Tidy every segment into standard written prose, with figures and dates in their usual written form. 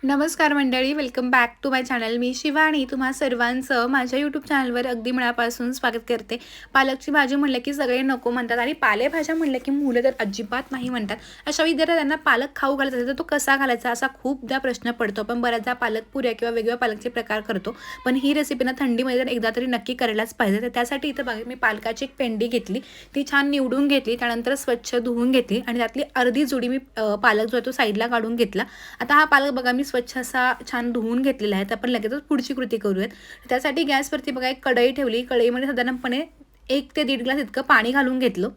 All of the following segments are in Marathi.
नमस्कार मंडळी, welcome back to my channel. मी शिवानी तुम्हा सर्वांचं माझ्या यूट्यूब चॅनलवर अगदी मनापासून स्वागत करते. पालकची भाजी म्हणलं की सगळे नको म्हणतात आणि पालेभाज्या म्हणलं की मुलं तर अजिबात नाही म्हणतात. अशा विद्यार्थ्यांना पालक खाऊ घालायचा असेल तर तो कसा घालायचा असा खूपदा प्रश्न पडतो. पण बऱ्याचदा पालक पुऱ्या किंवा वेगवेगळ्या पालकचे प्रकार करतो. पण ही रेसिपी ना थंडीमध्ये तर एकदा तरी नक्की करायलाच पाहिजे. तर त्यासाठी इथं बघा मी पालकाची एक पेंडी घेतली, ती छान निवडून घेतली, त्यानंतर स्वच्छ धुवून घेतली आणि त्यातली अर्धी जुडी मी पालक जो आहे तो साईडला काढून घेतला. आता हा पालक बघा मी स्वच्छ असा छान धुवून घेतलेला आहे. तर आपण लगेचच पुढची कृती करूयात. त्यासाठी गॅसवरती बघा एक कढई ठेवली. कढईमध्ये साधारणपणे 1 ते 1.5 ग्लास इतकं पाणी घालून घेतलं.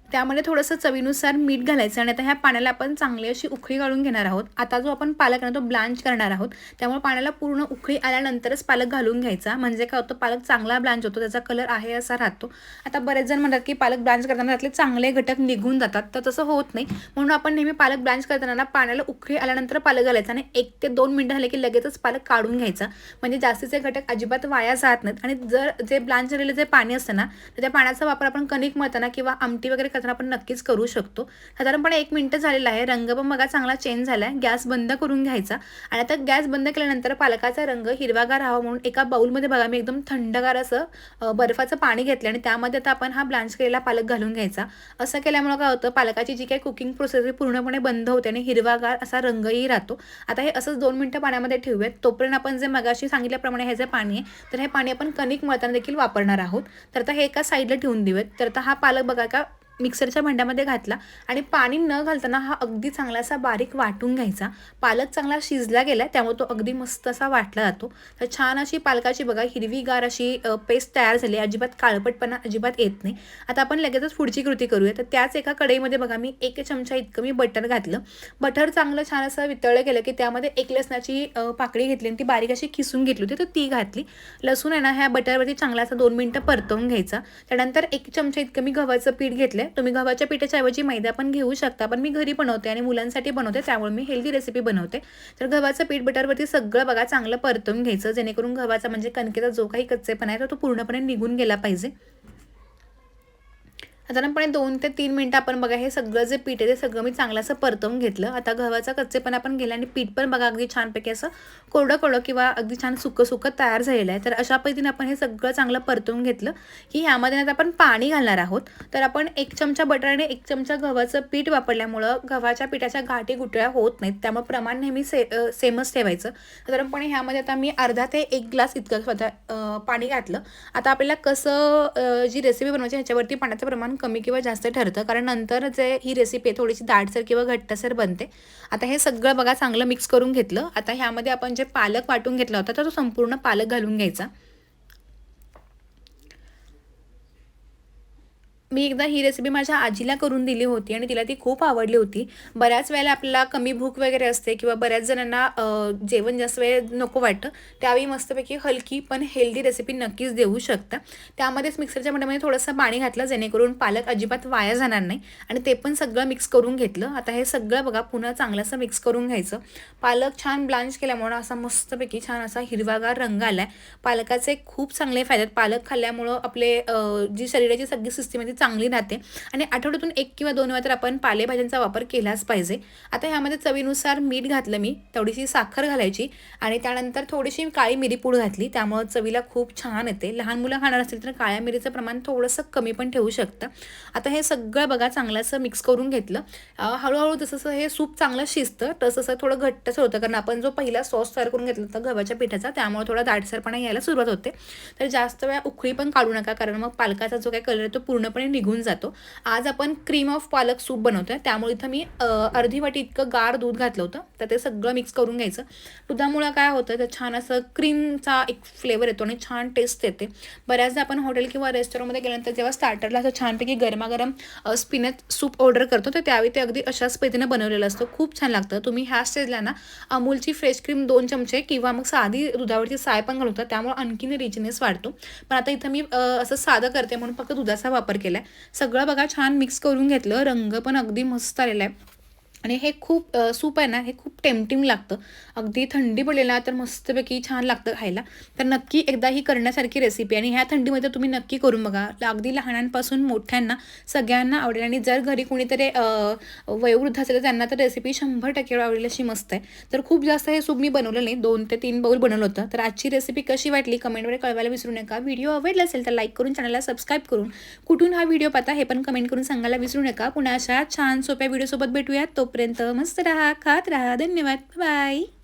त्यामध्ये थोडंसं चवीनुसार मीठ घालायचं आणि आता ह्या पाण्याला आपण चांगली अशी उकळी काढून घेणार आहोत. आता जो आपण पालक आहे तो ब्लांच करणार आहोत. त्यामुळे पाण्याला पूर्ण उकळी आल्यानंतरच पालक घालून घ्यायचा. म्हणजे काय होतं, पालक चांगला ब्लांच होतो, त्याचा कलर आहे असा राहतो. आता बरेच जण म्हणतात की पालक ब्लांच करताना त्यातले चांगले घटक निघून जातात, तर तसं होत नाही. म्हणून आपण नेहमी पालक ब्लांच करताना पाण्याला उकळी आल्यानंतर पालक घालायचा आणि 1 ते 2 मिनिटं झाले की लगेचच पालक काढून घ्यायचा. म्हणजे जास्तीचे घटक अजिबात वाया जात नाहीत. आणि जर जे ब्लांच झालेलं जे पाणी असतं ना, तर त्या पाण्याचा वापर आपण कणिक मळताना किंवा आमटी वगैरे करताना आपण नक्कीच करू शकतो. साधारणपणे 1 मिनिट झालेला आहे. रंग पण बघा चांगला चेंज झाला आहे. गॅस बंद करून घ्यायचा आणि आता गॅस बंद केल्यानंतर पालकाचा रंग हिरवागार राहावा म्हणून एका बाउलमध्ये बघा मी एकदम थंडगार असं बर्फाचं पाणी घेतलं आणि त्यामध्ये आता आपण हा ब्लांच केलेला पालक घालून घ्यायचा. असं केल्यामुळे काय होतं, पालकाची जी काही कुकिंग प्रोसेस आहे पूर्णपणे बंद होते आणि हिरवागार असा रंगही राहतो. आता हे असंच 2 मिनिटं पाण्यामध्ये ठेवूयात. तोपर्यंत आपण जे मगाशी सांगितल्याप्रमाणे हे जे पाणी आहे, तर हे पाणी आपण कणिक मळताना देखील वापरणार आहोत. तर आता हे एका साईडला ठेवून देऊयात. तर आता हा पालक बघा का मिक्सरच्या भांड्यामध्ये घातला आणि पाणी न घालताना हा अगदी चांगला असा बारीक वाटून घ्यायचा. पालक चांगला शिजला गेला त्यामुळे तो अगदी मस्त असा वाटला जातो. तर छान अशी पालकाची बघा हिरवीगार अशी पेस्ट तयार झाली. अजिबात काळपटपणा अजिबात येत नाही. आता आपण लगेचच पुढची कृती करूया. तर त्याच एका कढईमध्ये बघा मी 1 चमचा इतकं मी बटर घातलं. बटर चांगलं छान असं वितळलं गेलं की त्यामध्ये 1 लसणाची पाकळी घेतली आणि ती बारीक अशी किसून घेतली होती, तर ती घातली. लसूण आहे ना ह्या बटरवरती चांगला असा 2 मिनिटं परतवून घ्यायचा. त्यानंतर 1 चमचा इतकं मी गव्हाचं पीठ घेतलं. तुम्ही गव्हाच्या पिठाच्या ऐवजी मैदा पण घेऊ शकता, पण मी घरी बनवते आणि मुलांसाठी बनवते त्यामुळे मी हेल्दी रेसिपी बनवते. तर गव्हाचं पीठ बटरवरती सगळं बघा चांगलं परतवून घ्यायचं, जेणेकरून गव्हाचा म्हणजे कणकेचा जो काही कच्चेपणा आहे तो पूर्णपणे निघून गेला पाहिजे. साधारणपणे 2 ते 3 मिनिटं आपण बघा हे सगळं जे पीठ आहे ते सगळं मी चांगलं असं परतवून घेतलं. आता गव्हाचा कच्चेपणा पण गेला आणि पीठ पण बघा अगदी छानपैकी असं कोरडं-कोरडं किंवा अगदी छान सुकं-सुकं तयार झालेलं आहे. तर अशा पद्धतीने आपण हे सगळं चांगलं परतवून घेतलं की ह्यामध्ये आता आपण पाणी घालणार आहोत. तर आपण 1 चमचा बटर आणि 1 चमचा गव्हाचं पीठ वापरल्यामुळं गव्हाच्या पिठाच्या गाठी-गुठळ्या होत नाहीत. त्यामुळे प्रमाण नेहमी सेमच ठेवायचं. साधारणपणे ह्यामध्ये आता मी अर्धा ते 1 ग्लास इतकं पाणी घातलं. आता आपल्याला कसं जी रेसिपी बनवायची ह्याच्यावरती पाण्याचं प्रमाण कमी किंवा जास्त ठरतं, कारण नंतर जे ही रेसिपी आहे थोडीशी दाटसर किंवा घट्टसर बनते. आता हे सगळं बघा चांगलं मिक्स करून घेतलं. आता ह्यामध्ये आपण जे पालक वाटून घेतला होता तर तो संपूर्ण पालक घालून घ्यायचा. मी एकदा ही रेसिपी माझ्या आजीला करून दिली होती आणि तिला ती खूप आवडली होती. बऱ्याच वेळेला आपल्याला कमी भूक वगैरे असते किंवा बऱ्याच जणांना जेवण जास्त वेळ नको वाटतं, त्यावेळी मस्तपैकी हलकी पण हेल्दी रेसिपी नक्कीच देऊ शकता. त्यामध्येच मिक्सरच्या भांड्यामध्ये थोडंसं पाणी घातलं जेणेकरून पालक अजिबात वाया जाणार नाही आणि ते पण सगळं मिक्स करून घेतलं. आता हे सगळं बघा पुन्हा चांगलं असं मिक्स करून घ्यायचं. पालक छान ब्लांच केल्यामुळं असा मस्तपैकी छान असा हिरवागार रंग आला आहे. पालकाचे खूप चांगले फायदे आहेत. पालक खाल्ल्यामुळं आपले जी शरीराची सगळी सिस्टीम आहे ती चांगली राहते आणि आठवड्यातून 1 किंवा 2 वेळा तर आपण पालेभाज्यांचा वापर केलाच पाहिजे. आता ह्यामध्ये चवीनुसार मीठ घातलं मी, थोडीशी साखर घालायची आणि त्यानंतर थोडीशी काळी मिरी पूड घातली. त्यामुळे चवीला खूप छान येते. लहान मुलं खाणार असतील तर काळ्या मिरीचं प्रमाण थोडंसं कमी पण ठेवू शकतं. आता हे सगळं बघा चांगलं असं मिक्स करून घेतलं. हळूहळू जसं हे सूप चांगलं शिजतं तसं थोडं घट्टसर होतं, कारण आपण जो पहिला सॉस तयार करून घेतला होता गव्हाच्या पिठाचा त्यामुळे थोडा दाटसरपणा यायला सुरुवात होते. तर जास्त वेळा उकळी पण काढू नका, कारण मग पालकाचा जो काही कलर आहे तो पूर्णपणे निघून जातो. आज आपण क्रीम ऑफ पालक सूप बनवतोय त्यामुळे इथं मी अर्धी वाटी इतकं गार दूध घातलं होतं. तर ते सगळं मिक्स करून घ्यायचं. दुधामुळं काय होतं तर छान असं क्रीमचा एक फ्लेवर येतो आणि छान टेस्ट येते. बऱ्याचदा आपण हॉटेल किंवा रेस्टॉरंटमध्ये गेल्यानंतर जेव्हा स्टार्टरला असं छानपैकी गरमागरम स्पिनच सूप ऑर्डर करतो तर त्यावेळी ते अगदी अशाच पद्धतीनं बनवलेलं असतं. खूप छान लागतं. तुम्ही ह्या स्टेजला ना अमूलची फ्रेश क्रीम 2 चमचे किंवा मग साधी दुधावरची साय पण घालवतात, त्यामुळे आणखीन रिचनेस वाढतो. पण आता इथं मी असं साधं करते म्हणून फक्त दुधाचा वापर केला आहे. सगळं बघा छान मिक्स करून घेतलं. रंग पण अगदी मस्त आलेला आहे. आणि हे खूप सूप आहे ना, हे खूप टेम्प्टिंग लागतं. अगदी थंडी पडलेला तर मस्तपैकी छान लागतं खायला. तर नक्की एकदा ही करण्यासारखी रेसिपी आणि ह्या थंडीमध्ये तुम्ही नक्की करून बघा. अगदी लहानांपासून मोठ्यांना सगळ्यांना आवडेल आणि जर घरी कोणीतरी वयोवृद्ध असेल तर त्यांना तर रेसिपी 100% आवडेल अशी मस्त आहे. तर खूप जास्त हे सूप मी बनवलं नाही. 2 ते 3 बाउल बनवलं होतं. तर आजची रेसिपी कशी वाटली कमेंटमध्ये कळवायला विसरू नका. व्हिडिओ आवडला असेल तर लाईक करून चॅनलला सबस्क्राईब करून कुठून हा व्हिडिओ पाहता हे पण कमेंट करून सांगायला विसरू नका. पुन्हा अशा छान सोप्या व्हिडिओसोबत भेटूयात. तोपर्यंत मस्त राहा, खात राहा. धन्यवाद. बाय.